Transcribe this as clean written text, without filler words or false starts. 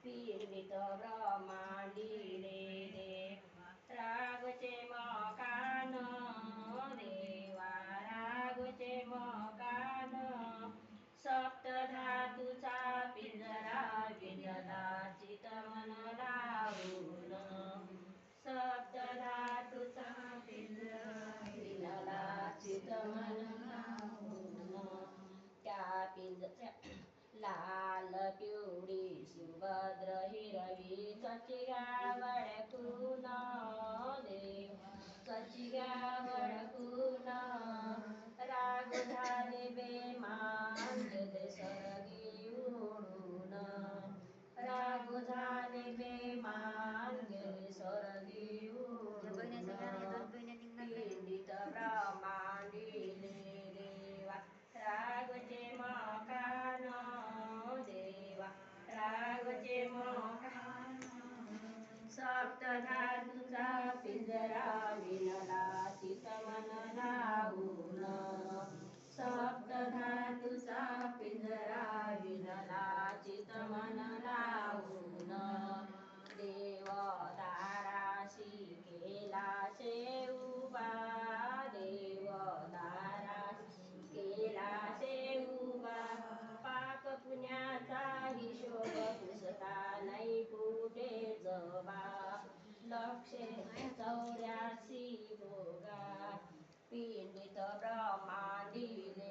पीडित ब्रह्मांडिले देवा रागचे मकान देवा रागचे मकान सप्त धातूचा पिंजरा विणला चितमन लावून सप्त धातूचा पिंजरा विणला चितमन लावून त्या पिंजऱ्या लाल पिवळी सुभद्र हिरवी कचिया वळखून देव कचिया वळखून राग झाले बेमान गेले सरगी उडून राग झाले बेमान गेले सरगी उडून पीडित ब्रह्मांडिले देवा रागचे मकान देवा रागचे मकान सप्त धातूचा पिंजरा विणला चितमन लावून सप्त धातूचा पिंजरा विणला चितमन लावून देव दाराशी केला शेऊबा देव दाराशी केला शेऊबा पाप पुण्याचा हिशोब पुसता नाही कुठे जबा 184 भोगा पीडित ब्रह्मांडिले